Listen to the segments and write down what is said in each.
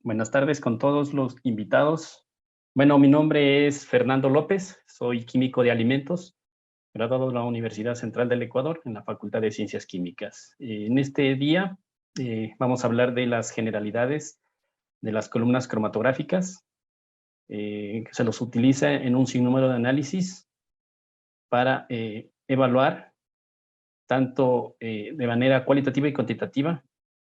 Buenas tardes con todos los invitados. Bueno, mi nombre es Fernando López, soy químico de alimentos, graduado de la Universidad Central del Ecuador en la Facultad de Ciencias Químicas. En este día vamos a hablar de las generalidades de las columnas cromatográficas, que se los utiliza en un sinnúmero de análisis para evaluar tanto de manera cualitativa y cuantitativa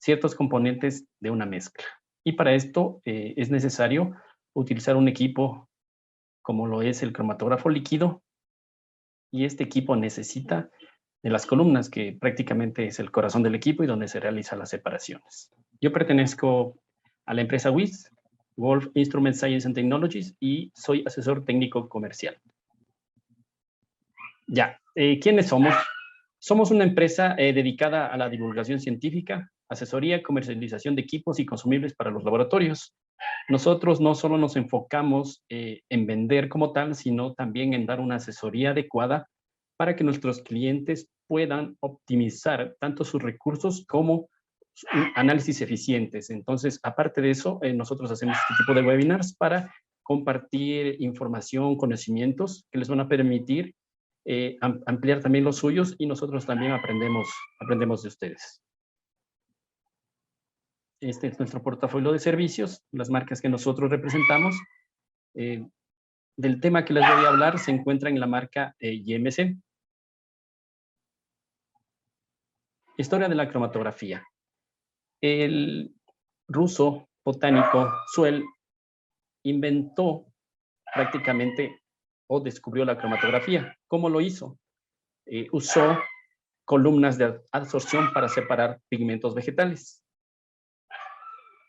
ciertos componentes de una mezcla. Y para esto es necesario utilizar un equipo como lo es el cromatógrafo líquido, y este equipo necesita de las columnas, que prácticamente es el corazón del equipo y donde se realizan las separaciones. Yo pertenezco a la empresa WIS, Wolf Instrument Science and Technologies, y soy asesor técnico comercial. Ya, ¿quiénes somos? Somos una empresa dedicada a la divulgación científica, asesoría, comercialización de equipos y consumibles para los laboratorios. Nosotros no solo nos enfocamos en vender como tal, sino también en dar una asesoría adecuada para que nuestros clientes puedan optimizar tanto sus recursos como análisis eficientes. Entonces, aparte de eso, nosotros hacemos este tipo de webinars para compartir información, conocimientos que les van a permitir ampliar también los suyos, y nosotros también aprendemos de ustedes. Este es nuestro portafolio de servicios, las marcas que nosotros representamos. Del tema que les voy a hablar se encuentra en la marca YMC. Historia de la cromatografía. El ruso botánico Suel inventó prácticamente o descubrió la cromatografía. ¿Cómo lo hizo? Usó columnas de absorción para separar pigmentos vegetales.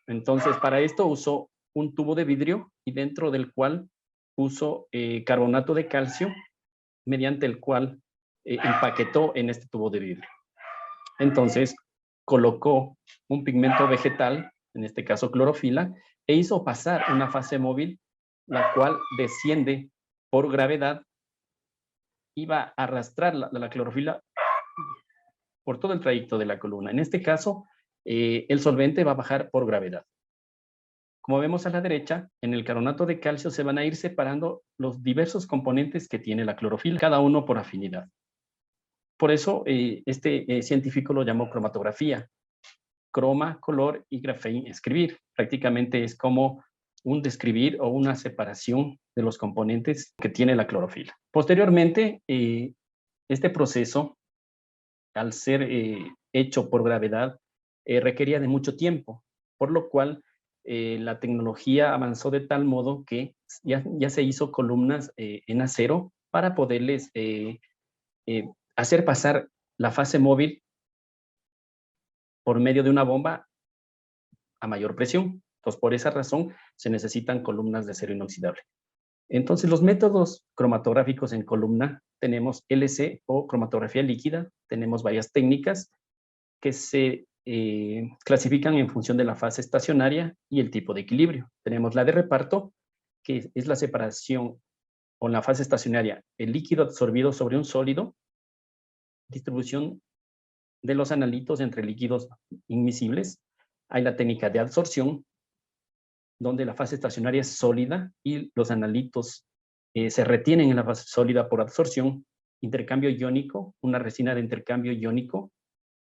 Entonces, para esto usó un tubo de vidrio y dentro del cual puso carbonato de calcio, mediante el cual empaquetó en este tubo de vidrio. Entonces, colocó un pigmento vegetal, en este caso clorofila, e hizo pasar una fase móvil, la cual desciende por gravedad y va a arrastrar la clorofila por todo el trayecto de la columna. En este caso, el solvente va a bajar por gravedad. Como vemos a la derecha, en el carbonato de calcio se van a ir separando los diversos componentes que tiene la clorofila, cada uno por afinidad. Por eso, este científico lo llamó cromatografía. Croma, color, y grafein, escribir. Prácticamente es como un describir o una separación de los componentes que tiene la clorofila. Posteriormente, este proceso, al ser hecho por gravedad, requería de mucho tiempo, por lo cual la tecnología avanzó de tal modo que ya se hizo columnas en acero para poderles hacer pasar la fase móvil por medio de una bomba a mayor presión. Entonces, por esa razón, se necesitan columnas de acero inoxidable. Entonces, los métodos cromatográficos en columna, tenemos LC o cromatografía líquida, tenemos varias técnicas que se clasifican en función de la fase estacionaria y el tipo de equilibrio. Tenemos la de reparto, que es la separación con la fase estacionaria, el líquido absorbido sobre un sólido, distribución de los analitos entre líquidos inmiscibles. Hay la técnica de absorción, donde la fase estacionaria es sólida y los analitos se retienen en la fase sólida por absorción. Intercambio iónico, una resina de intercambio iónico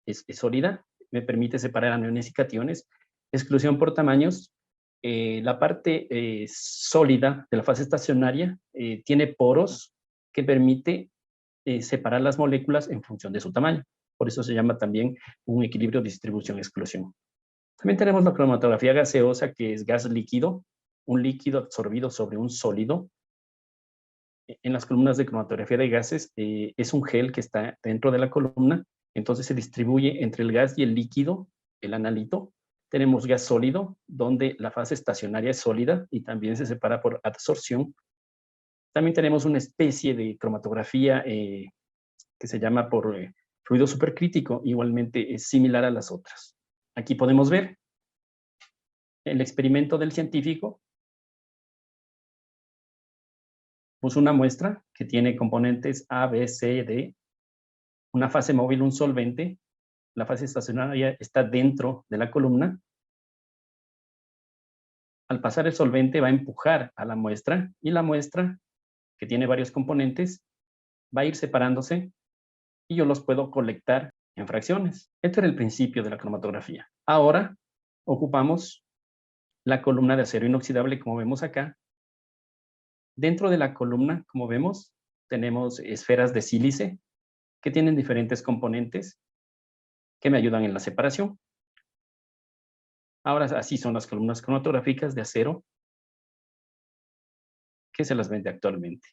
es sólida, me permite separar aniones y cationes. Exclusión por tamaños, la parte sólida de la fase estacionaria tiene poros que permite separar las moléculas en función de su tamaño. Por eso se llama también un equilibrio distribución-exclusión. También tenemos la cromatografía gaseosa, que es gas líquido, un líquido absorbido sobre un sólido. En las columnas de cromatografía de gases es un gel que está dentro de la columna, entonces se distribuye entre el gas y el líquido, el analito. Tenemos gas sólido, donde la fase estacionaria es sólida y también se separa por absorción. También tenemos una especie de cromatografía que se llama por fluido supercrítico, igualmente es similar a las otras. Aquí podemos ver el experimento del científico. Puso una muestra que tiene componentes A, B, C, D, una fase móvil, un solvente. La fase estacionaria está dentro de la columna. al pasar el solvente va a empujar a la muestra y la muestra, que tiene varios componentes, va a ir separándose y yo los puedo colectar en fracciones. Este era el principio de la cromatografía. Ahora ocupamos la columna de acero inoxidable, como vemos acá. Dentro de la columna, como vemos, tenemos esferas de sílice que tienen diferentes componentes que me ayudan en la separación. Ahora así son las columnas cromatográficas de acero que se las vende actualmente.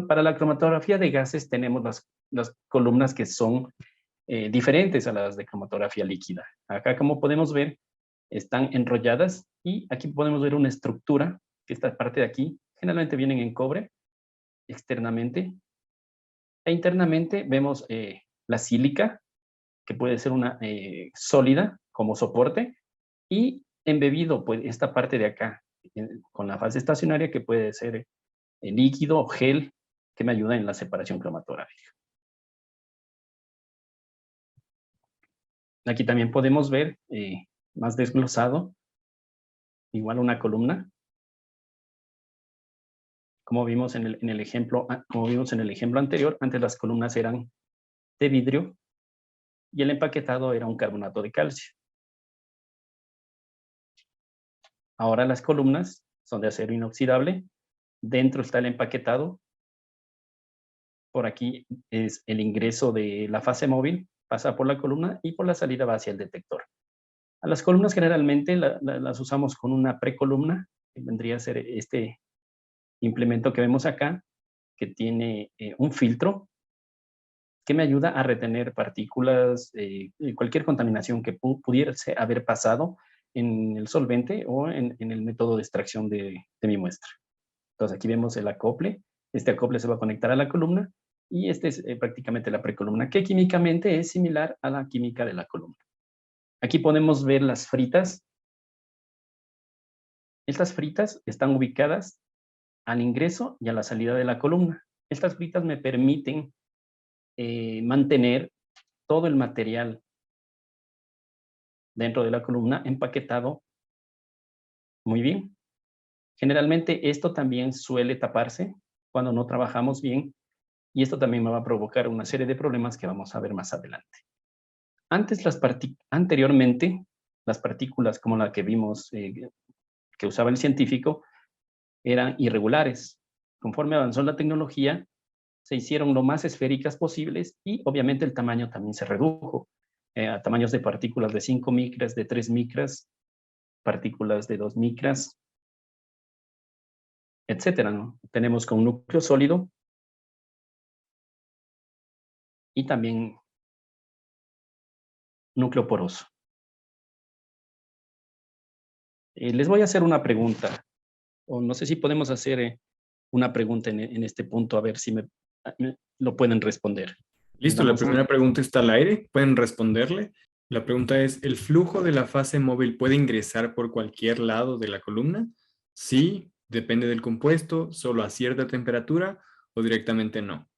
Para la cromatografía de gases tenemos las columnas que son diferentes a las de cromatografía líquida. Acá, como podemos ver, están enrolladas y aquí podemos ver una estructura, que esta parte de aquí, generalmente vienen en cobre, externamente, e internamente vemos la sílica, que puede ser una sólida como soporte, y embebido, pues, esta parte de acá, con la fase estacionaria, que puede ser líquido o gel, que me ayuda en la separación cromatográfica. Aquí también podemos ver, más desglosado, igual una columna, como vimos en el ejemplo anterior. Antes las columnas eran de vidrio y el empaquetado era un carbonato de calcio. Ahora las columnas son de acero inoxidable, dentro está el empaquetado, por aquí es el ingreso de la fase móvil, pasa por la columna y por la salida va hacia el detector. A las columnas generalmente las usamos con una precolumna, que vendría a ser este implemento que vemos acá, que tiene un filtro que me ayuda a retener partículas, cualquier contaminación que pudiese haber pasado en el solvente o en el método de extracción de mi muestra. Entonces aquí vemos el acople. Este acople se va a conectar a la columna y este es prácticamente la precolumna, que químicamente es similar a la química de la columna. Aquí podemos ver las fritas. Estas fritas están ubicadas al ingreso y a la salida de la columna. Estas fritas me permiten mantener todo el material dentro de la columna empaquetado muy bien. Generalmente esto también suele taparse cuando no trabajamos bien y esto también me va a provocar una serie de problemas que vamos a ver más adelante. Anteriormente, las partículas como la que vimos que usaba el científico eran irregulares. Conforme avanzó la tecnología, se hicieron lo más esféricas posibles y obviamente el tamaño también se redujo a tamaños de partículas de 5 micras, de 3 micras, partículas de 2 micras, etcétera, ¿no? Tenemos con núcleo sólido y también núcleo poroso. Les voy a hacer una pregunta, o no sé si podemos hacer una pregunta en este punto, a ver si me lo pueden responder. Listo, la primera pregunta está al aire, pueden responderle. La pregunta es, ¿el flujo de la fase móvil puede ingresar por cualquier lado de la columna? Sí, depende del compuesto, solo a cierta temperatura o directamente no.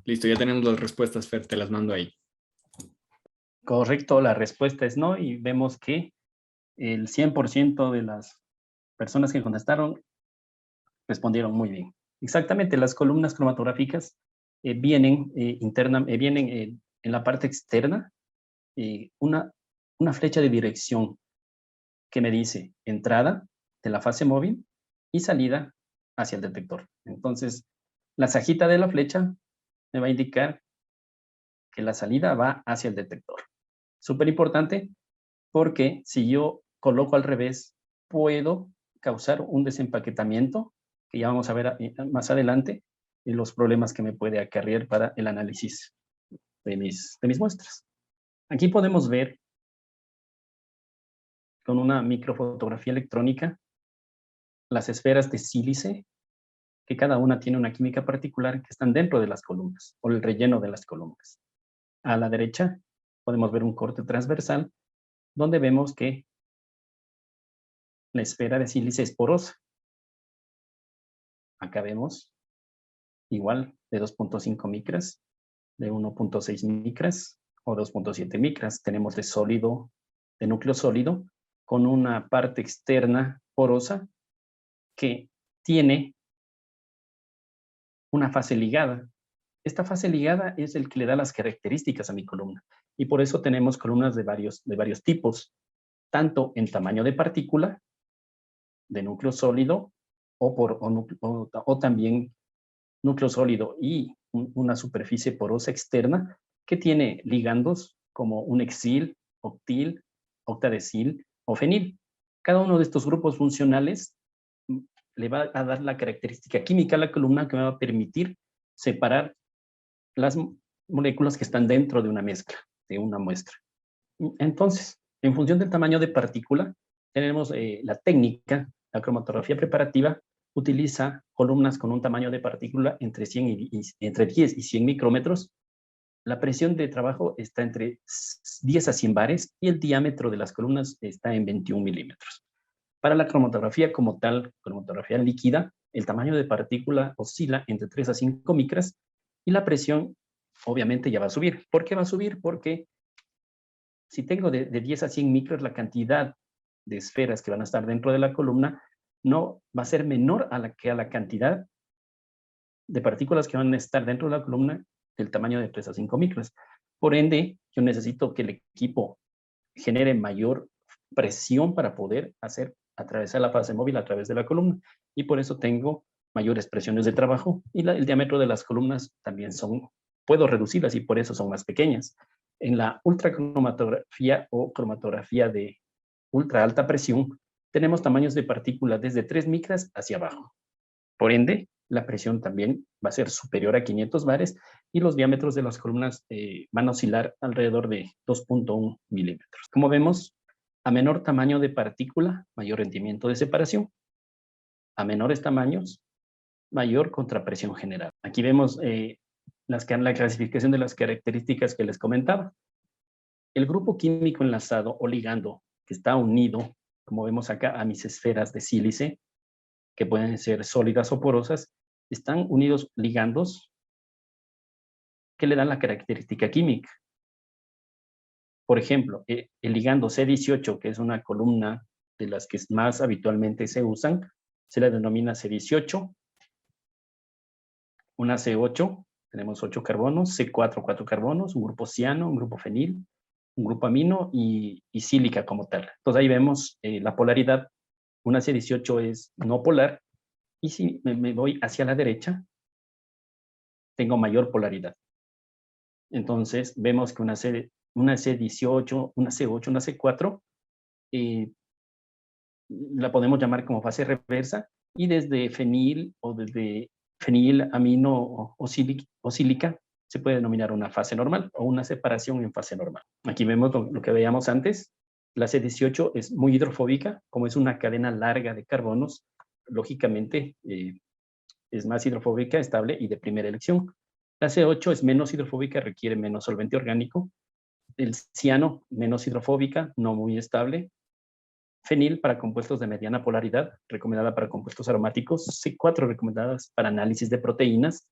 Listo, ya tenemos las respuestas, Fer, te las mando ahí. Correcto, la respuesta es no y vemos que el 100% de las personas que contestaron respondieron muy bien. Exactamente, las columnas cromatográficas vienen en la parte externa una flecha de dirección que me dice entrada de la fase móvil y salida hacia el detector. Entonces, la sajita de la flecha me va a indicar que la salida va hacia el detector. Súper importante porque si yo coloco al revés, puedo causar un desempaquetamiento, que ya vamos a ver más adelante, y los problemas que me puede acarrear para el análisis de mis muestras. Aquí podemos ver con una microfotografía electrónica las esferas de sílice, que cada una tiene una química particular, que están dentro de las columnas, o el relleno de las columnas. A la derecha podemos ver un corte transversal, donde vemos que la esfera de sílice es porosa. Acá vemos igual de 2.5 micras, de 1.6 micras o 2.7 micras. Tenemos de núcleo sólido con una parte externa porosa que tiene una fase ligada. Esta fase ligada es el que le da las características a mi columna. Y por eso tenemos columnas de varios tipos, tanto en tamaño de partícula, de núcleo sólido, o también núcleo sólido y una superficie porosa externa que tiene ligandos como un hexil, octil, octadecil o fenil. Cada uno de estos grupos funcionales le va a dar la característica química a la columna que me va a permitir separar las moléculas que están dentro de una mezcla, de una muestra. Entonces, en función del tamaño de partícula, tenemos la técnica, la cromatografía preparativa, utiliza columnas con un tamaño de partícula entre 10 y 100 micrómetros. La presión de trabajo está entre 10 a 100 bares y el diámetro de las columnas está en 21 milímetros. Para la cromatografía como tal, cromatografía líquida, el tamaño de partícula oscila entre 3 a 5 micras y la presión obviamente ya va a subir. ¿Por qué va a subir? Porque si tengo de 10 a 100 micros, la cantidad de esferas que van a estar dentro de la columna no va a ser menor a la cantidad de partículas que van a estar dentro de la columna del tamaño de 3 a 5 micros. Por ende, yo necesito que el equipo genere mayor presión para poder atravesar la fase móvil a través de la columna. Y por eso tengo mayores presiones de trabajo y el diámetro de las columnas también puedo reducirlas y por eso son más pequeñas. En la ultracromatografía o cromatografía de ultra alta presión, tenemos tamaños de partículas desde 3 micras hacia abajo. Por ende, la presión también va a ser superior a 500 bares y los diámetros de las columnas van a oscilar alrededor de 2.1 milímetros. Como vemos, a menor tamaño de partícula, mayor rendimiento de separación. A menores tamaños, mayor contrapresión general. Aquí vemos la clasificación de las características que les comentaba. El grupo químico enlazado o ligando que está unido, como vemos acá, a mis esferas de sílice, que pueden ser sólidas o porosas, están unidos ligandos que le dan la característica química. Por ejemplo, el ligando C18, que es una columna de las que más habitualmente se usan, se le denomina C18. Una C8, tenemos 8 carbonos, C4, 4 carbonos, un grupo ciano, un grupo fenil, un grupo amino y sílica como tal. Entonces ahí vemos la polaridad. Una C18 es no polar y si me voy hacia la derecha, tengo mayor polaridad. Entonces vemos que una C18, una C8, una C4 la podemos llamar como fase reversa y desde fenil o desde fenil, amino o sílica se puede denominar una fase normal o una separación en fase normal. Aquí vemos lo que veíamos antes. La C18 es muy hidrofóbica, como es una cadena larga de carbonos, lógicamente es más hidrofóbica, estable y de primera elección. La C8 es menos hidrofóbica, requiere menos solvente orgánico. El ciano, menos hidrofóbica, no muy estable. Fenil para compuestos de mediana polaridad, recomendada para compuestos aromáticos. C4 recomendadas para análisis de proteínas.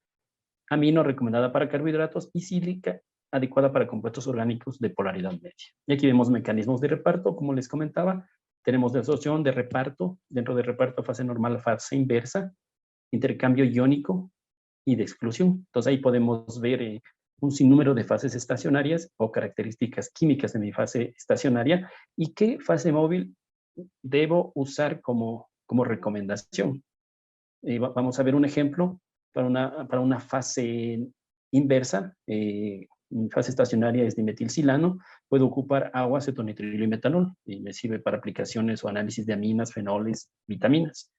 Amino recomendada para carbohidratos y sílica adecuada para compuestos orgánicos de polaridad media. Y aquí vemos mecanismos de reparto, como les comentaba. Tenemos de absorción, de reparto, dentro de reparto fase normal, fase inversa, intercambio iónico y de exclusión. Entonces ahí podemos ver un sinnúmero de fases estacionarias o características químicas de mi fase estacionaria y qué fase móvil debo usar como recomendación. Vamos a ver un ejemplo para una fase inversa. Mi fase estacionaria es dimetilsilano. Puedo ocupar agua, acetonitrilo y metanol. Y me sirve para aplicaciones o análisis de aminas, fenoles, vitaminas.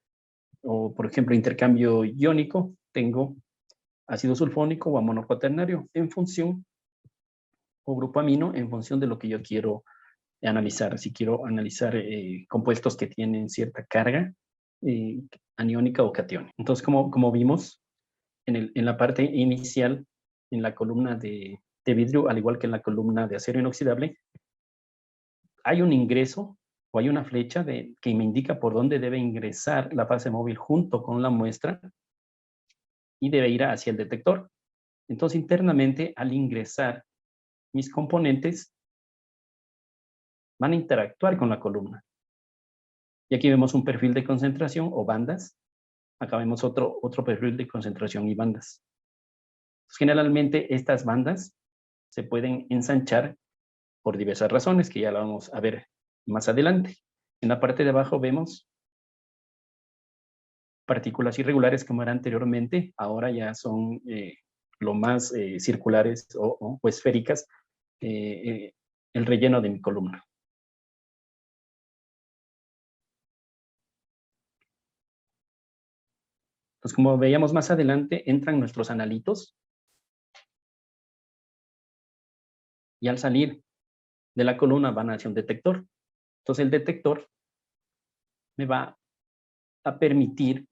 O, por ejemplo, intercambio iónico. Tengo ácido sulfónico o amonio cuaternario en función, o grupo amino en función de lo que yo quiero analizar. Si quiero analizar compuestos que tienen cierta carga aniónica o catiónica. Entonces, como vimos en la parte inicial, en la columna de vidrio, al igual que en la columna de acero inoxidable, hay un ingreso o hay una flecha que me indica por dónde debe ingresar la fase móvil junto con la muestra y debe ir hacia el detector. Entonces, internamente, al ingresar mis componentes, van a interactuar con la columna. Y aquí vemos un perfil de concentración o bandas. Acá vemos otro perfil de concentración y bandas. Pues, generalmente estas bandas se pueden ensanchar por diversas razones, que ya la vamos a ver más adelante. En la parte de abajo vemos partículas irregulares como era anteriormente, ahora ya son lo más circulares o esféricas, el relleno de mi columna. Entonces, como veíamos más adelante, entran nuestros analitos y al salir de la columna van hacia un detector. Entonces, el detector me va a permitir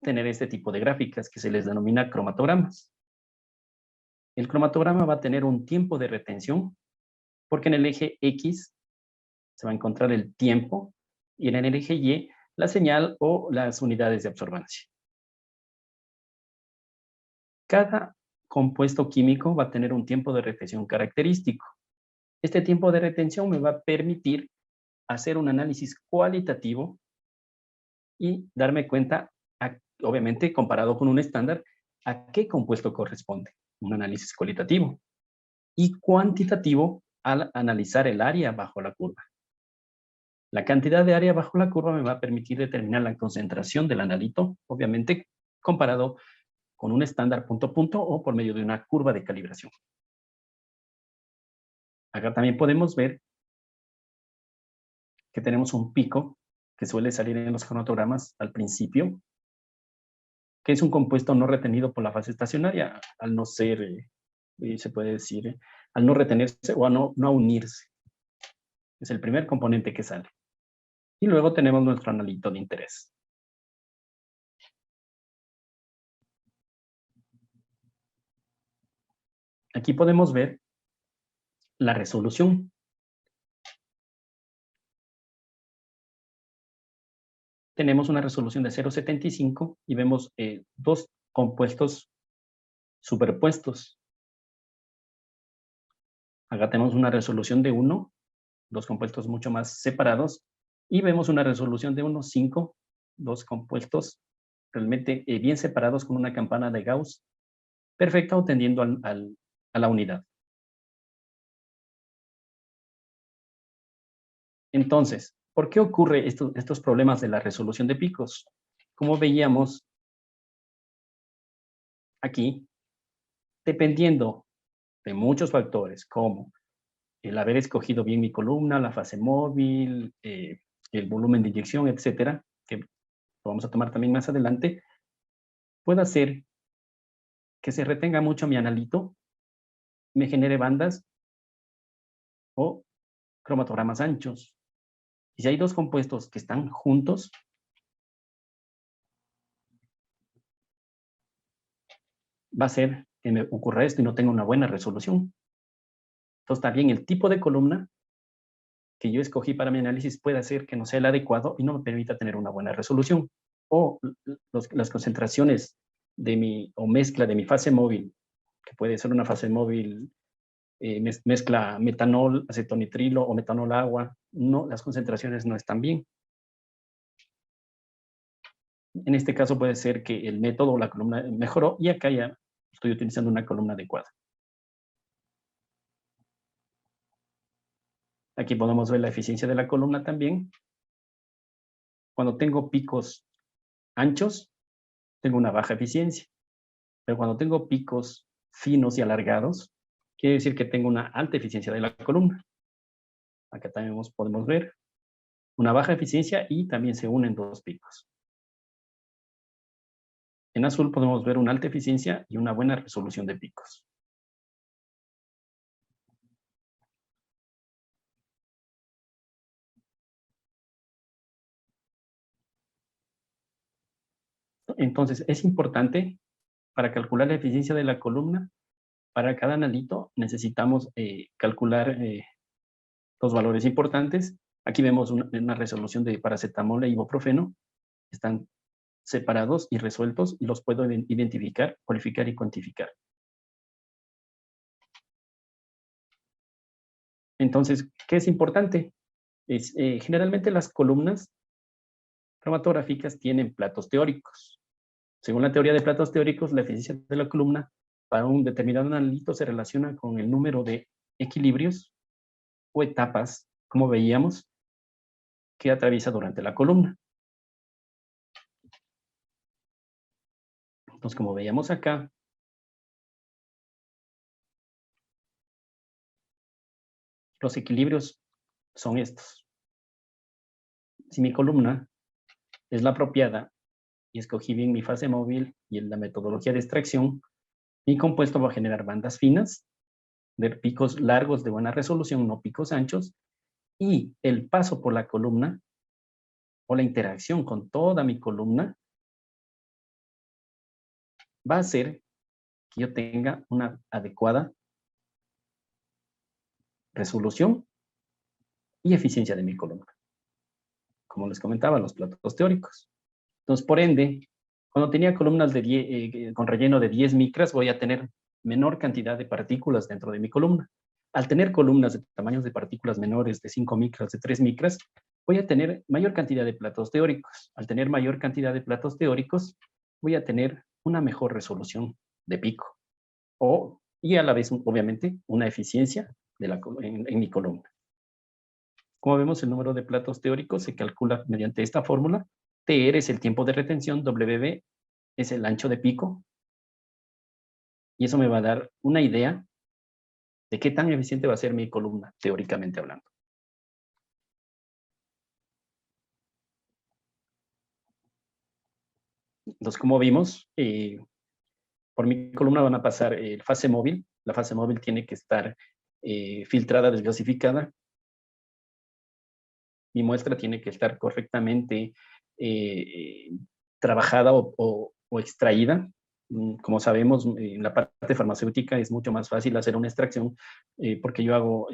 tener este tipo de gráficas que se les denomina cromatogramas. El cromatograma va a tener un tiempo de retención porque en el eje X se va a encontrar el tiempo y en el eje Y la señal o las unidades de absorbancia. Cada compuesto químico va a tener un tiempo de retención característico. Este tiempo de retención me va a permitir hacer un análisis cualitativo y darme cuenta, obviamente comparado con un estándar, a qué compuesto corresponde. Un análisis cualitativo. Y cuantitativo al analizar el área bajo la curva. La cantidad de área bajo la curva me va a permitir determinar la concentración del analito, obviamente comparado con un estándar punto a punto o por medio de una curva de calibración. Acá también podemos ver que tenemos un pico que suele salir en los cronotogramas al principio, que es un compuesto no retenido por la fase estacionaria, al no ser, se puede decir, al no retenerse o a no unirse. Es el primer componente que sale. Y luego tenemos nuestro analito de interés. Aquí podemos ver la resolución. Tenemos una resolución de 0,75 y vemos dos compuestos superpuestos. Acá tenemos una resolución de 1, dos compuestos mucho más separados, y vemos una resolución de 1,5, dos compuestos realmente bien separados con una campana de Gauss perfecta o tendiendo a la unidad. Entonces, ¿por qué ocurre estos problemas de la resolución de picos? Como veíamos aquí, dependiendo de muchos factores, como el haber escogido bien mi columna, la fase móvil, el volumen de inyección, etcétera, que lo vamos a tomar también más adelante, puede hacer que se retenga mucho mi analito, me genere bandas o cromatogramas anchos. Y si hay dos compuestos que están juntos, va a ser que me ocurra esto y no tenga una buena resolución. Entonces, también el tipo de columna que yo escogí para mi análisis puede hacer que no sea el adecuado y no me permita tener una buena resolución. O las concentraciones o mezcla de mi fase móvil, que puede ser una fase móvil mezcla metanol, acetonitrilo o metanol agua, no, las concentraciones no están bien. En este caso puede ser que el método o la columna mejoró y acá ya estoy utilizando una columna adecuada. Aquí podemos ver la eficiencia de la columna también. Cuando tengo picos anchos, tengo una baja eficiencia. Pero cuando tengo picos finos y alargados, quiere decir que tengo una alta eficiencia de la columna. Acá también podemos ver una baja eficiencia y también se unen dos picos. En azul podemos ver una alta eficiencia y una buena resolución de picos. Entonces, es importante para calcular la eficiencia de la columna, para cada analito necesitamos calcular dos valores importantes. Aquí vemos una resolución de paracetamol e ibuprofeno. Están separados y resueltos y los puedo identificar, cualificar y cuantificar. Entonces, ¿qué es importante? Generalmente las columnas cromatográficas tienen platos teóricos. Según la teoría de platos teóricos, la eficiencia de la columna para un determinado analito se relaciona con el número de equilibrios o etapas, como veíamos, que atraviesa durante la columna. Entonces, como veíamos acá, los equilibrios son estos. Si mi columna es la apropiada y escogí bien mi fase móvil y en la metodología de extracción, mi compuesto va a generar bandas finas, de picos largos de buena resolución, no picos anchos, y el paso por la columna o la interacción con toda mi columna va a hacer que yo tenga una adecuada resolución y eficiencia de mi columna. Como les comentaba, los platos teóricos. Entonces, por ende, cuando tenía columnas con relleno de 10 micras, voy a tener menor cantidad de partículas dentro de mi columna. Al tener columnas de tamaños de partículas menores de 5 micras, de 3 micras, voy a tener mayor cantidad de platos teóricos. Al tener mayor cantidad de platos teóricos, voy a tener una mejor resolución de pico. Y a la vez, obviamente, una eficiencia en mi columna. Como vemos, el número de platos teóricos se calcula mediante esta fórmula. TR es el tiempo de retención, WB es el ancho de pico, y eso me va a dar una idea de qué tan eficiente va a ser mi columna, teóricamente hablando. Entonces, como vimos, por mi columna van a pasar fase móvil. La fase móvil tiene que estar filtrada, desgasificada. Mi muestra tiene que estar correctamente trabajada o extraída. Como sabemos, en la parte farmacéutica es mucho más fácil hacer una extracción porque yo hago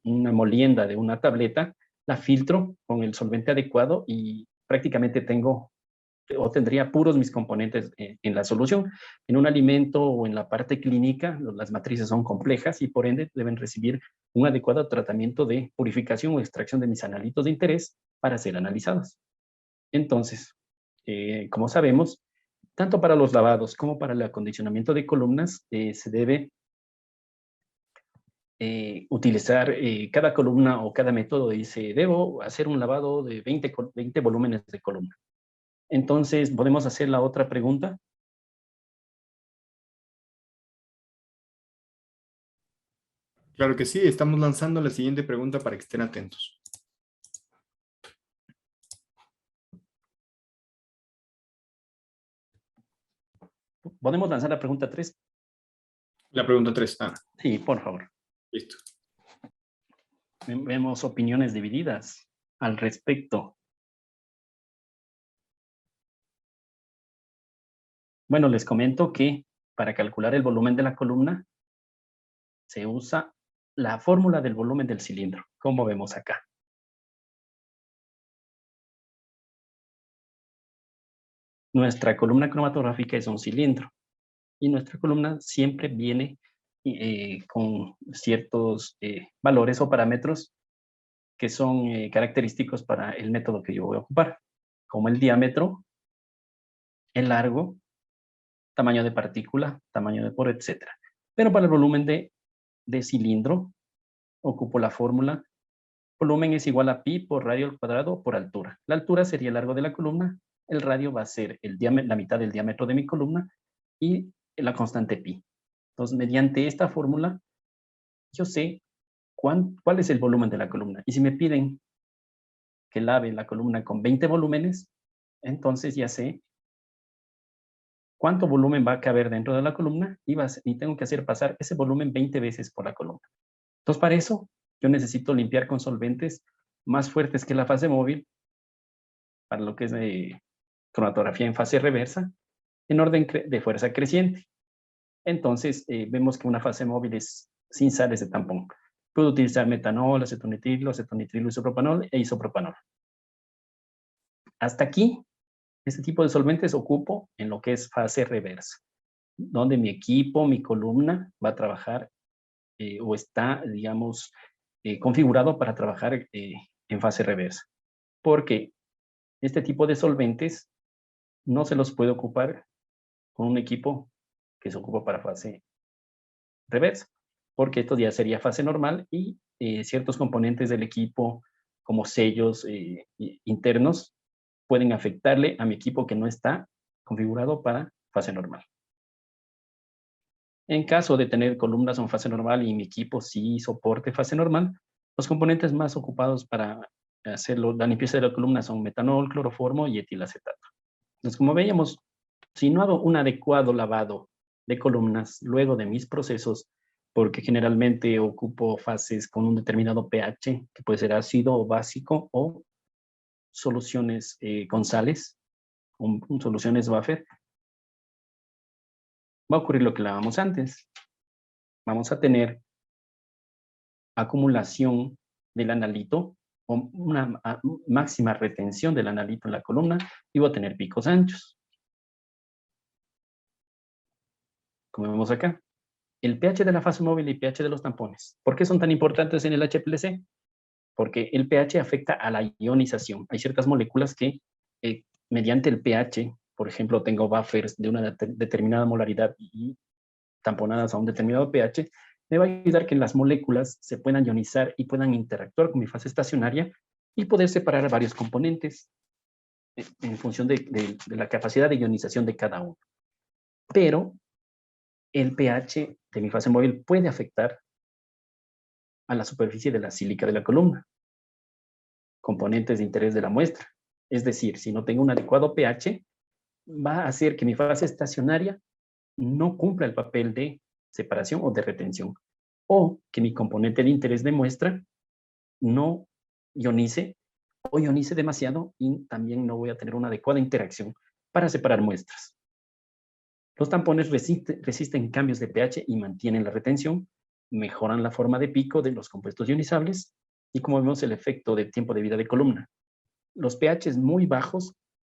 una molienda de una tableta, la filtro con el solvente adecuado y prácticamente tendría puros mis componentes en la solución. En un alimento o en la parte clínica, las matrices son complejas y por ende deben recibir un adecuado tratamiento de purificación o extracción de mis analitos de interés para ser analizados. Entonces, como sabemos, tanto para los lavados como para el acondicionamiento de columnas, se debe utilizar cada columna o cada método. Dice, debo hacer un lavado de 20 volúmenes de columna. Entonces, ¿podemos hacer la otra pregunta? Claro que sí, estamos lanzando la siguiente pregunta para que estén atentos. ¿Podemos lanzar la pregunta 3? La pregunta 3. Sí, por favor. Listo. Vemos opiniones divididas al respecto. Bueno, les comento que para calcular el volumen de la columna se usa la fórmula del volumen del cilindro, como vemos acá. Nuestra columna cromatográfica es un cilindro y nuestra columna siempre viene con ciertos valores o parámetros que son característicos para el método que yo voy a ocupar, como el diámetro, el largo, tamaño de partícula, tamaño de poro, etc. Pero para el volumen de cilindro, ocupo la fórmula. Volumen es igual a pi por radio al cuadrado por altura. La altura sería el largo de la columna, el radio va a ser la mitad del diámetro de mi columna y la constante pi. Entonces, mediante esta fórmula, yo sé cuál es el volumen de la columna. Y si me piden que lave la columna con 20 volúmenes, entonces ya sé cuánto volumen va a caber dentro de la columna y tengo que hacer pasar ese volumen 20 veces por la columna. Entonces, para eso, yo necesito limpiar con solventes más fuertes que la fase móvil, para lo que es de cromatografía en fase reversa, en orden de fuerza creciente. Entonces, vemos que una fase móvil es sin sales de tampón. Puedo utilizar metanol, acetonitrilo, isopropanol e isopropanol. Hasta aquí, este tipo de solventes ocupo en lo que es fase reversa, donde mi equipo, mi columna, va a trabajar o está, digamos, configurado para trabajar en fase reversa, porque este tipo de solventes no se los puede ocupar con un equipo que se ocupa para fase reversa, porque esto ya sería fase normal y ciertos componentes del equipo, como sellos internos, pueden afectarle a mi equipo que no está configurado para fase normal. En caso de tener columnas en fase normal y mi equipo sí soporte fase normal, los componentes más ocupados para hacer la limpieza de la columna son metanol, cloroformo y etilacetato. Entonces, como veíamos, si no hago un adecuado lavado de columnas luego de mis procesos, porque generalmente ocupo fases con un determinado pH, que puede ser ácido o básico, o soluciones con sales, soluciones buffer, va a ocurrir lo que hablábamos antes. Vamos a tener acumulación del analito o una máxima retención del analito en la columna y voy a tener picos anchos. Como vemos acá, el pH de la fase móvil y pH de los tampones. ¿Por qué son tan importantes en el HPLC? Porque el pH afecta a la ionización. Hay ciertas moléculas que mediante el pH, por ejemplo, tengo buffers de una determinada molaridad y tamponadas a un determinado pH, me va a ayudar que las moléculas se puedan ionizar y puedan interactuar con mi fase estacionaria y poder separar varios componentes en función de la capacidad de ionización de cada uno. Pero el pH de mi fase móvil puede afectar a la superficie de la sílica de la columna, componentes de interés de la muestra. Es decir, si no tengo un adecuado pH, va a hacer que mi fase estacionaria no cumpla el papel de separación o de retención, o que mi componente de interés de muestra no ionice o ionice demasiado y también no voy a tener una adecuada interacción para separar muestras. Los tampones resisten cambios de pH y mantienen la retención, mejoran la forma de pico de los compuestos ionizables y, como vemos, el efecto de tiempo de vida de columna. Los pHs muy bajos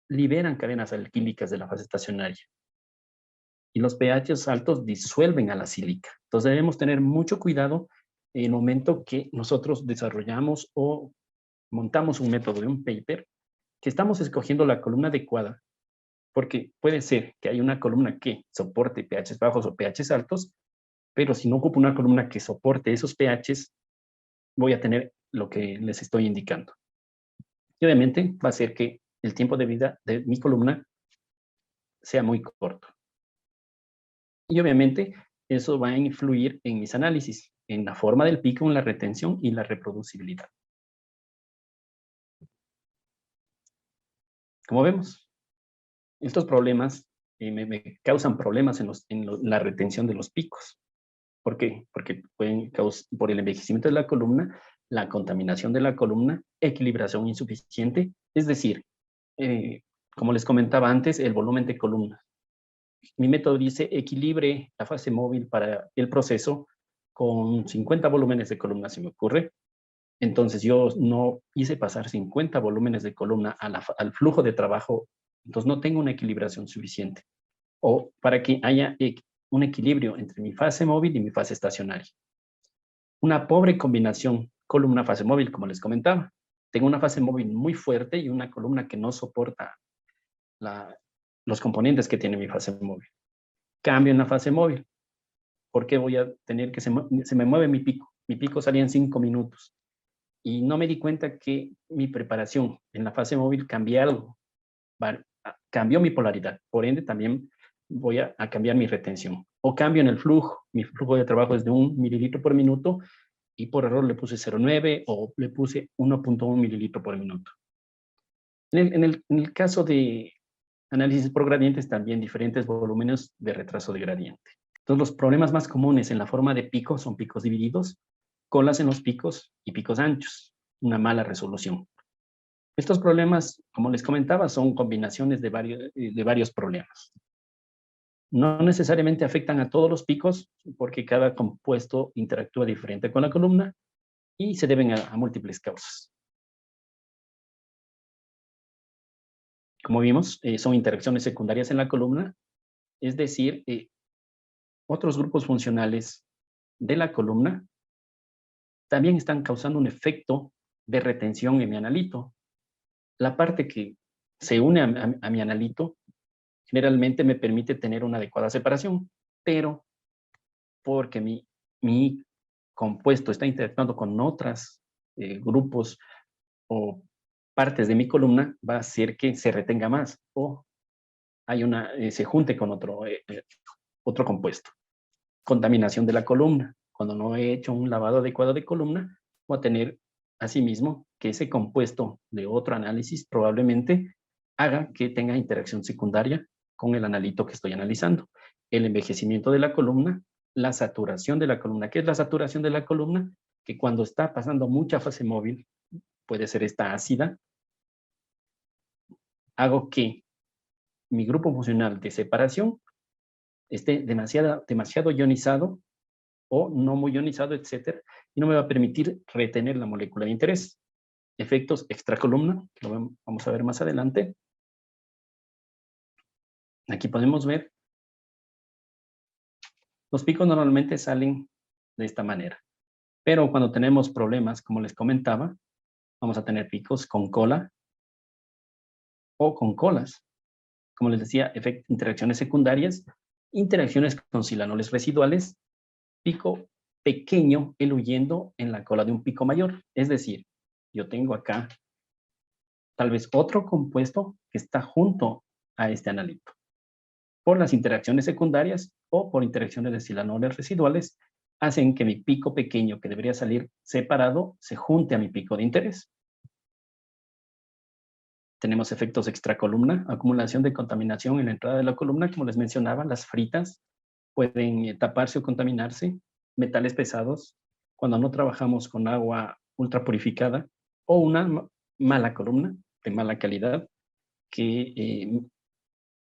liberan cadenas alquílicas de la fase estacionaria y los pHs altos disuelven a la sílica. Entonces debemos tener mucho cuidado en el momento que nosotros desarrollamos o montamos un método de un paper, que estamos escogiendo la columna adecuada, porque puede ser que hay una columna que soporte pHs bajos o pHs altos, pero si no ocupo una columna que soporte esos pHs, voy a tener lo que les estoy indicando. Y obviamente va a ser que el tiempo de vida de mi columna sea muy corto. Y obviamente eso va a influir en mis análisis, en la forma del pico, en la retención y la reproducibilidad. Como vemos, estos problemas me causan problemas en la retención de los picos. ¿Por qué? Porque pueden causar, por el envejecimiento de la columna, la contaminación de la columna, equilibración insuficiente, es decir, como les comentaba antes, el volumen de columna. Mi método dice equilibre la fase móvil para el proceso con 50 volúmenes de columna, se me ocurre. Entonces yo no hice pasar 50 volúmenes de columna al flujo de trabajo, entonces no tengo una equilibración suficiente. O para que haya un equilibrio entre mi fase móvil y mi fase estacionaria. Una pobre combinación columna-fase móvil, como les comentaba. Tengo una fase móvil muy fuerte y una columna que no soporta los componentes que tiene mi fase móvil. Cambio en la fase móvil. ¿Por qué voy a tener que se me mueve mi pico? Mi pico salía en 5 minutos. Y no me di cuenta que mi preparación en la fase móvil cambió algo. Cambió mi polaridad. Por ende, también voy a cambiar mi retención. O cambio en el flujo. Mi flujo de trabajo es de 1 mililitro por minuto y por error le puse 0,9 o le puse 1.1 mililitro por minuto. En el caso de análisis por gradientes, también diferentes volúmenes de retraso de gradiente. Entonces, los problemas más comunes en la forma de pico son picos divididos, colas en los picos y picos anchos, una mala resolución. Estos problemas, como les comentaba, son combinaciones de varios problemas. No necesariamente afectan a todos los picos, porque cada compuesto interactúa diferente con la columna y se deben a múltiples causas. Como vimos, son interacciones secundarias en la columna, es decir, otros grupos funcionales de la columna también están causando un efecto de retención en mi analito. La parte que se une a mi analito generalmente me permite tener una adecuada separación, pero porque mi compuesto está interactuando con otros grupos o partes de mi columna, va a hacer que se retenga más o se junte con otro compuesto. Contaminación de la columna. Cuando no he hecho un lavado adecuado de columna, voy a tener asimismo que ese compuesto de otro análisis probablemente haga que tenga interacción secundaria con el analito que estoy analizando. El envejecimiento de la columna, la saturación de la columna. ¿Qué es la saturación de la columna? Que cuando está pasando mucha fase móvil, puede ser esta ácida, hago que mi grupo funcional de separación esté demasiado ionizado o no muy ionizado, etcétera, y no me va a permitir retener la molécula de interés. Efectos extracolumna, que lo vamos a ver más adelante. Aquí podemos ver, los picos normalmente salen de esta manera, pero cuando tenemos problemas, como les comentaba, vamos a tener picos con cola o con colas. Como les decía, interacciones secundarias, interacciones con silanoles residuales, pico pequeño eluyendo en la cola de un pico mayor. Es decir, yo tengo acá tal vez otro compuesto que está junto a este analito. Por las interacciones secundarias o por interacciones de silanoles residuales, hacen que mi pico pequeño que debería salir separado se junte a mi pico de interés. Tenemos efectos extracolumna, acumulación de contaminación en la entrada de la columna, como les mencionaba, las fritas pueden taparse o contaminarse, metales pesados, cuando no trabajamos con agua ultra purificada, o una mala columna de mala calidad que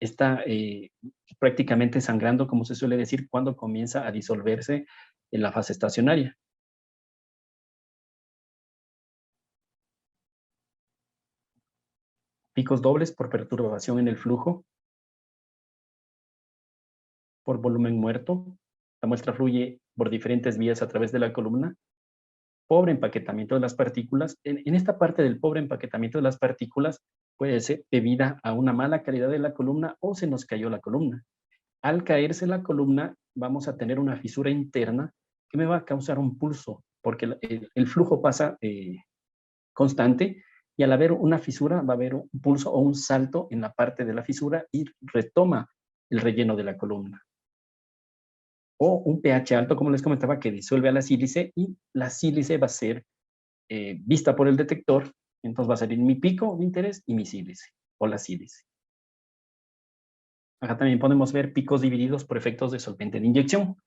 está prácticamente sangrando, como se suele decir, cuando comienza a disolverse en la fase estacionaria. Picos dobles por perturbación en el flujo, por volumen muerto. La muestra fluye por diferentes vías a través de la columna. Pobre empaquetamiento de las partículas. En esta parte del pobre empaquetamiento de las partículas puede ser debida a una mala calidad de la columna o se nos cayó la columna. Al caerse la columna, vamos a tener una fisura interna que me va a causar un pulso, porque el flujo pasa constante y al haber una fisura va a haber un pulso o un salto en la parte de la fisura y retoma el relleno de la columna. O un pH alto, como les comentaba, que disuelve a la sílice y la sílice va a ser vista por el detector, entonces va a salir mi pico de interés y mi sílice o la sílice. Acá también podemos ver picos divididos por efectos de solvente de inyección.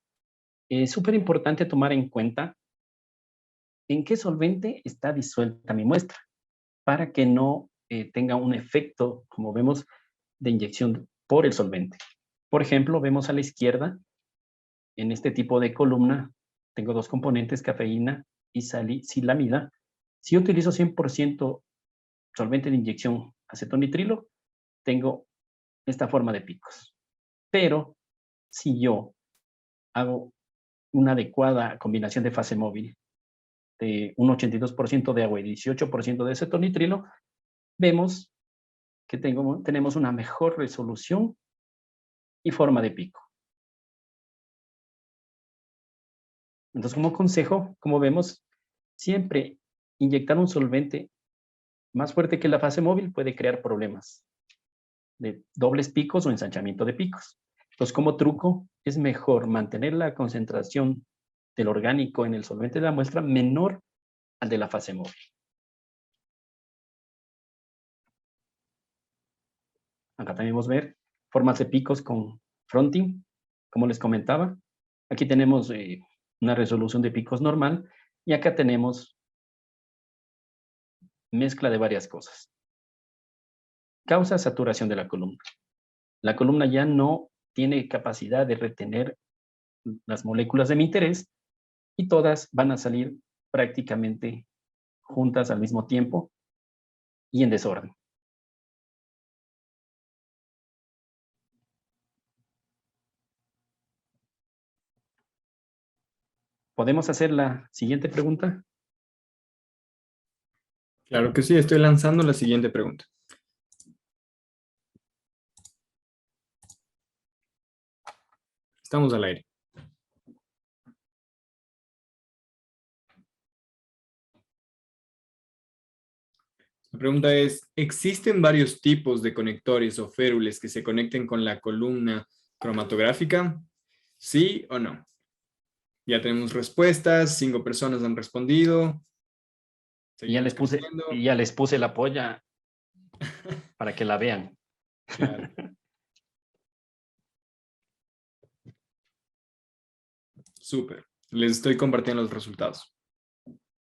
Es súper importante tomar en cuenta en qué solvente está disuelta mi muestra para que no tenga un efecto, como vemos, de inyección por el solvente. Por ejemplo, vemos a la izquierda, en este tipo de columna, tengo dos componentes, cafeína y salicilamida. Si yo utilizo 100% solvente de inyección acetonitrilo, tengo esta forma de picos. Pero si yo hago una adecuada combinación de fase móvil de un 82% de agua y 18% de acetonitrilo, vemos que tenemos una mejor resolución y forma de pico. Entonces, como consejo, como vemos, siempre inyectar un solvente más fuerte que la fase móvil puede crear problemas de dobles picos o ensanchamiento de picos. Entonces, como truco, es mejor mantener la concentración del orgánico en el solvente de la muestra menor al de la fase móvil. Acá también vamos a ver formas de picos con fronting, como les comentaba. Aquí tenemos una resolución de picos normal y acá tenemos mezcla de varias cosas. Causa saturación de la columna. La columna ya no tiene capacidad de retener las moléculas de mi interés y todas van a salir prácticamente juntas al mismo tiempo y en desorden. ¿Podemos hacer la siguiente pregunta? Claro que sí, estoy lanzando la siguiente pregunta. Estamos al aire. La pregunta es, ¿existen varios tipos de conectores o férules que se conecten con la columna cromatográfica? ¿Sí o no? Ya tenemos respuestas, 5 personas han respondido. Y ya Seguimos creciendo. ya les puse la polla para que la vean. Claro. Súper. Les estoy compartiendo los resultados.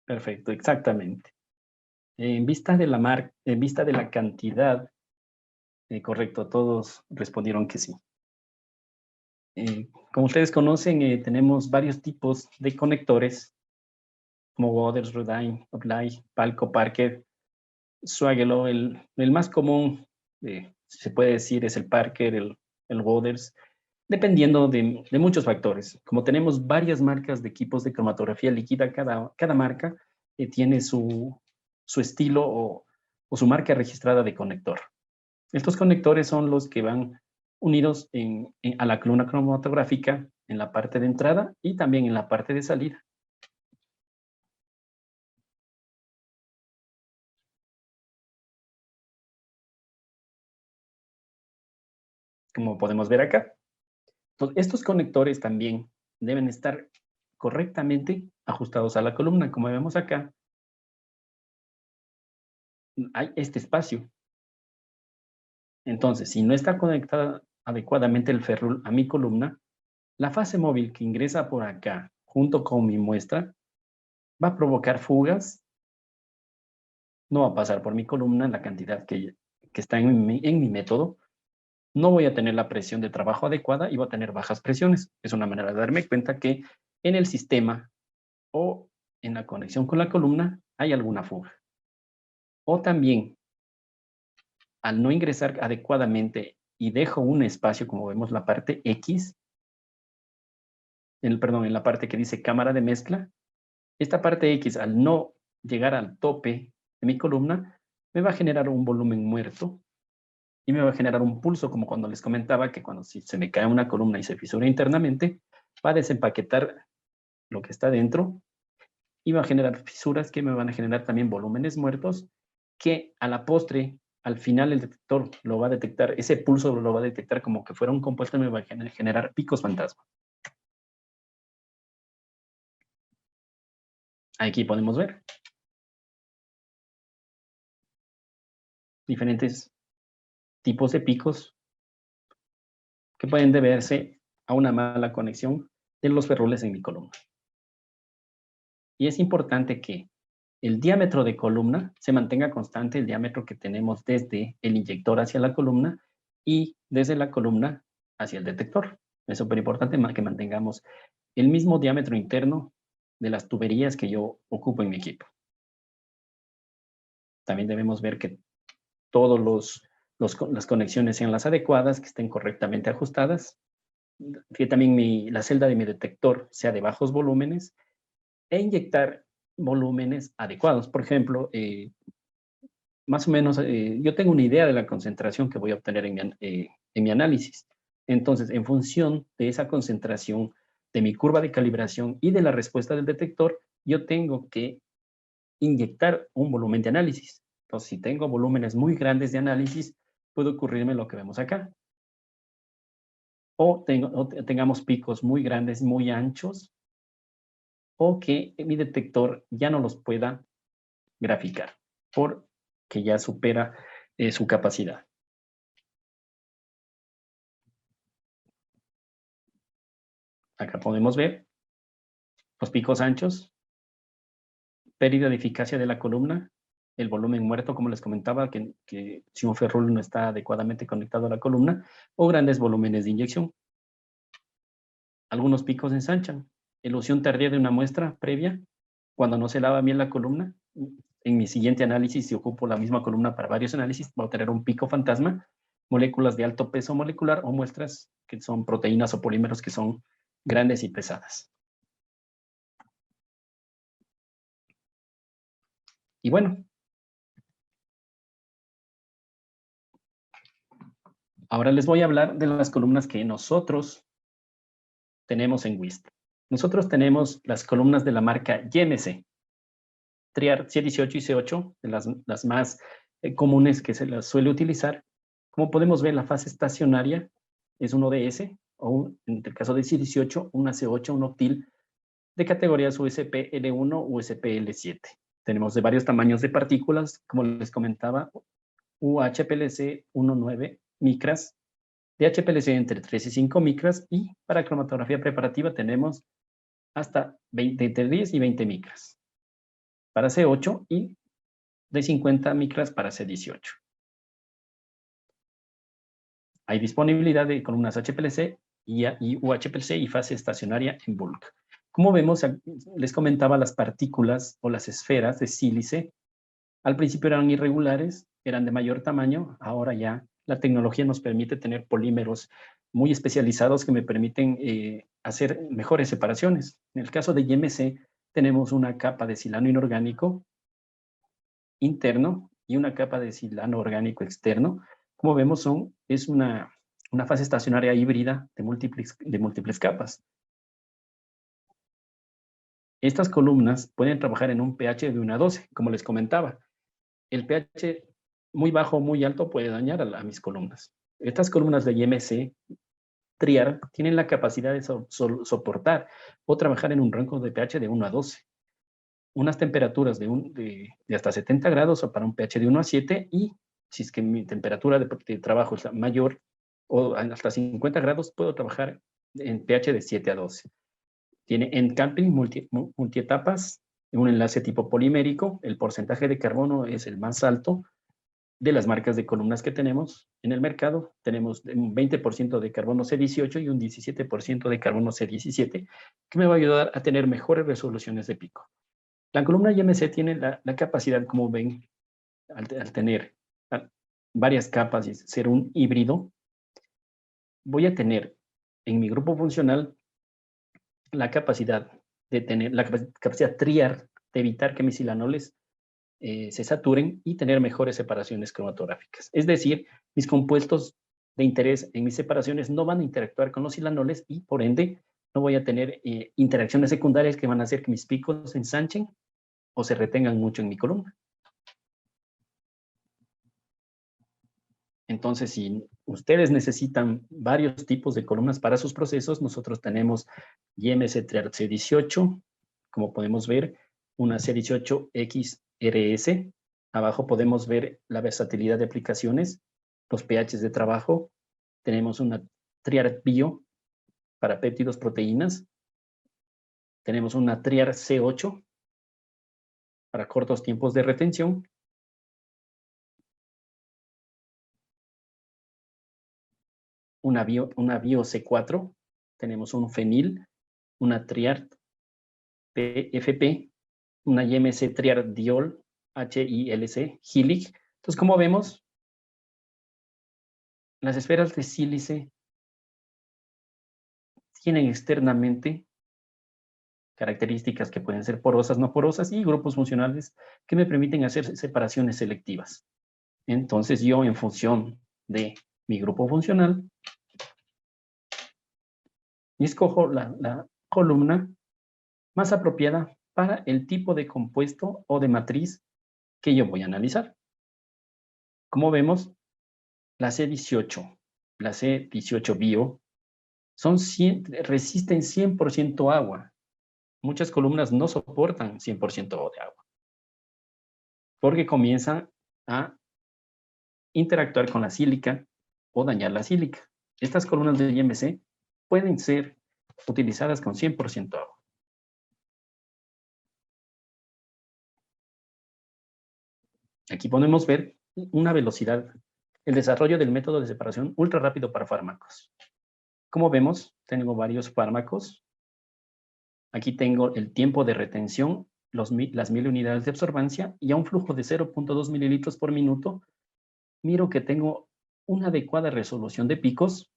Perfecto, exactamente. En vista de en vista de la cantidad, correcto, todos respondieron que sí. Como ustedes conocen, tenemos varios tipos de conectores, como Wothers, Rodine, Oplay, Palco, Parker, Swagelo. El más común, se puede decir, es el Parker, el Wothers, dependiendo de muchos factores. Como tenemos varias marcas de equipos de cromatografía líquida, cada marca tiene su estilo o su marca registrada de conector. Estos conectores son los que van unidos a la columna cromatográfica en la parte de entrada y también en la parte de salida. Como podemos ver acá. Entonces, estos conectores también deben estar correctamente ajustados a la columna. Como vemos acá, hay este espacio. Entonces, si no está conectada adecuadamente el ferrule a mi columna, la fase móvil que ingresa por acá, junto con mi muestra, va a provocar fugas, no va a pasar por mi columna la cantidad que está en mi método, no voy a tener la presión de trabajo adecuada y voy a tener bajas presiones. Es una manera de darme cuenta que en el sistema o en la conexión con la columna hay alguna fuga. O también, al no ingresar adecuadamente y dejo un espacio, como vemos la parte X, en la parte que dice cámara de mezcla, esta parte X, al no llegar al tope de mi columna, me va a generar un volumen muerto y me va a generar un pulso, como cuando les comentaba que cuando si se me cae una columna y se fisura internamente, va a desempaquetar lo que está dentro y va a generar fisuras que me van a generar también volúmenes muertos que a la postre, al final el detector lo va a detectar, ese pulso lo va a detectar como que fuera un compuesto y me va a generar picos fantasma. Aquí podemos ver diferentes tipos de picos que pueden deberse a una mala conexión de los ferrules en mi columna. Y es importante que el diámetro de columna se mantenga constante, el diámetro que tenemos desde el inyector hacia la columna y desde la columna hacia el detector. Es súper importante que mantengamos el mismo diámetro interno de las tuberías que yo ocupo en mi equipo. También debemos ver que todas las conexiones sean las adecuadas, que estén correctamente ajustadas, que también la celda de mi detector sea de bajos volúmenes e inyectar volúmenes adecuados. Por ejemplo, más o menos, yo tengo una idea de la concentración que voy a obtener en mi análisis. Entonces, en función de esa concentración, de mi curva de calibración y de la respuesta del detector, yo tengo que inyectar un volumen de análisis. Entonces, si tengo volúmenes muy grandes de análisis, puede ocurrirme lo que vemos acá. O tengamos picos muy grandes, muy anchos, o que mi detector ya no los pueda graficar porque ya supera su capacidad. Acá podemos ver los picos anchos, pérdida de eficacia de la columna, el volumen muerto, como les comentaba, que si un ferrule no está adecuadamente conectado a la columna, o grandes volúmenes de inyección. Algunos picos ensanchan. Elusión tardía de una muestra previa, cuando no se lava bien la columna. En mi siguiente análisis, si ocupo la misma columna para varios análisis, voy a tener un pico fantasma, moléculas de alto peso molecular o muestras que son proteínas o polímeros que son grandes y pesadas. Y bueno, ahora les voy a hablar de las columnas que nosotros tenemos en WIST. Nosotros tenemos las columnas de la marca YMC, Triar C18 y C8, de las más comunes que se las suele utilizar. Como podemos ver, la fase estacionaria es un ODS, o en el caso de C18, una C8, un octil de categorías USP L1, USP L7. Tenemos de varios tamaños de partículas, como les comentaba, UHPLC 1.9 micras, de HPLC entre 3 y 5 micras, y para cromatografía preparativa tenemos hasta entre 10 y 20 micras para C8 y de 50 micras para C18. Hay disponibilidad de columnas HPLC y UHPLC y fase estacionaria en bulk. Como vemos, les comentaba, las partículas o las esferas de sílice al principio eran irregulares, eran de mayor tamaño, ahora ya la tecnología nos permite tener polímeros muy especializados que me permiten hacer mejores separaciones. En el caso de YMC tenemos una capa de silano inorgánico interno y una capa de silano orgánico externo. Como vemos, es una fase estacionaria híbrida de múltiples capas. Estas columnas pueden trabajar en un pH de 1 a 12, como les comentaba. El pH muy bajo o muy alto puede dañar a mis columnas. Estas columnas de YMC Triar tienen la capacidad de soportar o trabajar en un rango de pH de 1 a 12. Unas temperaturas de hasta 70 grados o para un pH de 1 a 7, y si es que mi temperatura de trabajo es mayor o hasta 50 grados, puedo trabajar en pH de 7 a 12. Tiene end capping multietapas, un enlace tipo polimérico, el porcentaje de carbono es el más alto de las marcas de columnas que tenemos en el mercado. Tenemos un 20% de carbono C18 y un 17% de carbono C17, que me va a ayudar a tener mejores resoluciones de pico. La columna YMC tiene la capacidad, como ven, al tener varias capas y ser un híbrido, voy a tener en mi grupo funcional la capacidad de tener, la capacidad triar, de evitar que mis silanoles se saturen y tener mejores separaciones cromatográficas. Es decir, mis compuestos de interés en mis separaciones no van a interactuar con los silanoles y, por ende, no voy a tener interacciones secundarias que van a hacer que mis picos se ensanchen o se retengan mucho en mi columna. Entonces, si ustedes necesitan varios tipos de columnas para sus procesos, nosotros tenemos YMC Triar C18, como podemos ver, una C18XRS. Abajo podemos ver la versatilidad de aplicaciones, los pHs de trabajo. Tenemos una Triar Bio para péptidos, proteínas. Tenemos una Triar C8 para cortos tiempos de retención. Una Bio C4. Tenemos un Fenil, una Triar PFP, una YMC Triar Diol HILC, HILIC. Entonces, como vemos, las esferas de sílice tienen externamente características que pueden ser porosas, no porosas, y grupos funcionales que me permiten hacer separaciones selectivas. Entonces, yo, en función de mi grupo funcional, escojo la columna más apropiada para el tipo de compuesto o de matriz que yo voy a analizar. Como vemos, la C18, la C18 Bio, resisten 100% agua. Muchas columnas no soportan 100% de agua, porque comienzan a interactuar con la sílica o dañar la sílica. Estas columnas de YMC pueden ser utilizadas con 100% agua. Aquí podemos ver una velocidad, el desarrollo del método de separación ultra rápido para fármacos. Como vemos, tengo varios fármacos. Aquí tengo el tiempo de retención, las 1000 unidades de absorbancia, y a un flujo de 0.2 mililitros por minuto, miro que tengo una adecuada resolución de picos.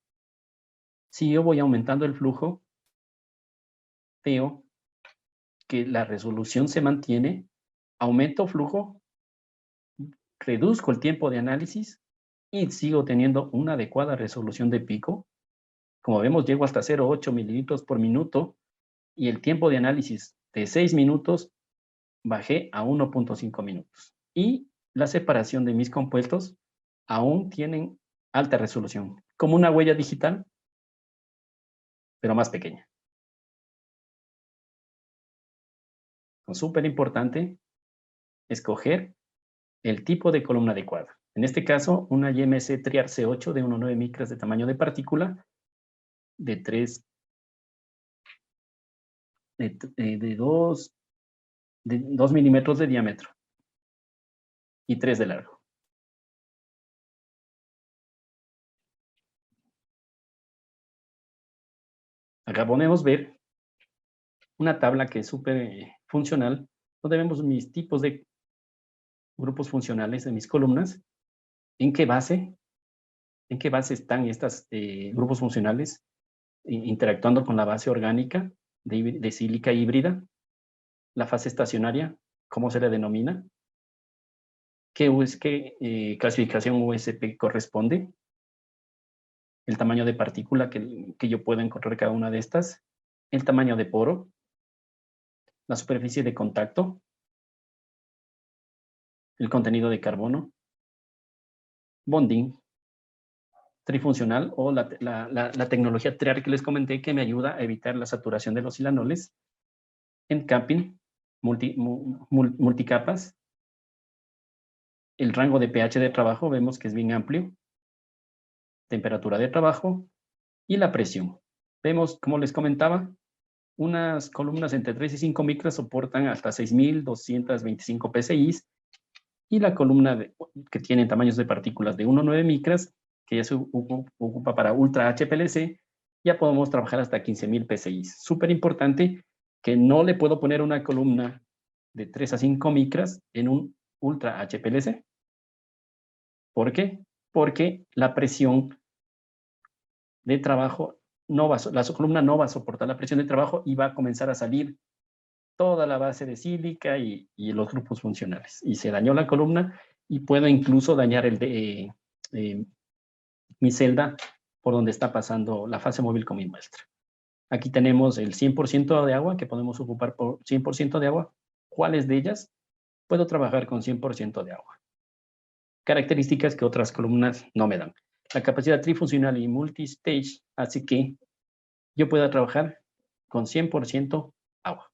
Si yo voy aumentando el flujo, veo que la resolución se mantiene aumento flujo, reduzco el tiempo de análisis y sigo teniendo una adecuada resolución de pico. Como vemos, llego hasta 0,8 mililitros por minuto y el tiempo de análisis de 6 minutos bajé a 1,5 minutos. Y la separación de mis compuestos aún tienen alta resolución, como una huella digital, pero más pequeña. Es súper importante escoger el tipo de columna adecuada. En este caso, una YMC Triar C8 de 1,9 micras de tamaño de partícula, de 2 milímetros de diámetro y 3 de largo. Acá podemos ver una tabla que es súper funcional, donde vemos mis tipos de grupos funcionales de mis columnas, en qué base están estos grupos funcionales interactuando con la base orgánica de sílica híbrida, la fase estacionaria, ¿cómo se le denomina? ¿Qué clasificación USP corresponde? El tamaño de partícula que yo puedo encontrar cada una de estas, el tamaño de poro, la superficie de contacto, el contenido de carbono, bonding, trifuncional o la tecnología TRIAR que les comenté que me ayuda a evitar la saturación de los silanoles, encapping, multicapas, el rango de pH de trabajo vemos que es bien amplio, temperatura de trabajo y la presión. Vemos, como les comentaba, unas columnas entre 3 y 5 micras soportan hasta 6.225 PSI y la columna que tiene tamaños de partículas de 1,9 micras, que ya se ocupa para ultra HPLC, ya podemos trabajar hasta 15.000 PSI. Súper importante que no le puedo poner una columna de 3 a 5 micras en un ultra HPLC. ¿Por qué? Porque la presión de trabajo, la columna no va a soportar la presión de trabajo y va a comenzar a salir toda la base de sílica y los grupos funcionales. Y se dañó la columna y puedo incluso dañar mi celda por donde está pasando la fase móvil con mi muestra. Aquí tenemos el 100% de agua que podemos ocupar por 100% de agua. ¿Cuáles de ellas? Puedo trabajar con 100% de agua. Características que otras columnas no me dan. La capacidad trifuncional y multistage hace que yo pueda trabajar con 100% agua.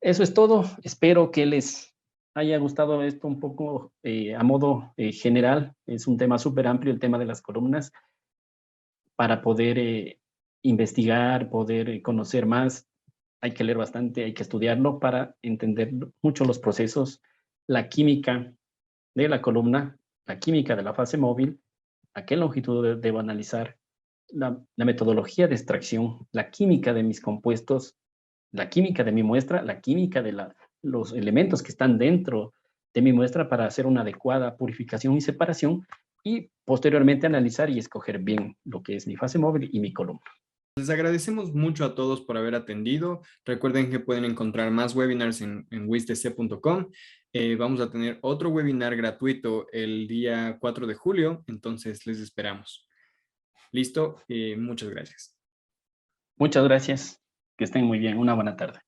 Eso es todo. Espero que les haya gustado esto un poco a modo general. Es un tema súper amplio el tema de las columnas. Para poder investigar, poder conocer más, hay que leer bastante, hay que estudiarlo para entender mucho los procesos, la química de la columna, la química de la fase móvil, a qué longitud debo analizar, la metodología de extracción, la química de mis compuestos, la química de mi muestra, la química de los elementos que están dentro de mi muestra para hacer una adecuada purificación y separación y posteriormente analizar y escoger bien lo que es mi fase móvil y mi columna. Les agradecemos mucho a todos por haber atendido. Recuerden que pueden encontrar más webinars en wistc.com. Vamos a tener otro webinar gratuito el día 4 de julio, entonces les esperamos. Listo, muchas gracias. Muchas gracias. Que estén muy bien. Una buena tarde.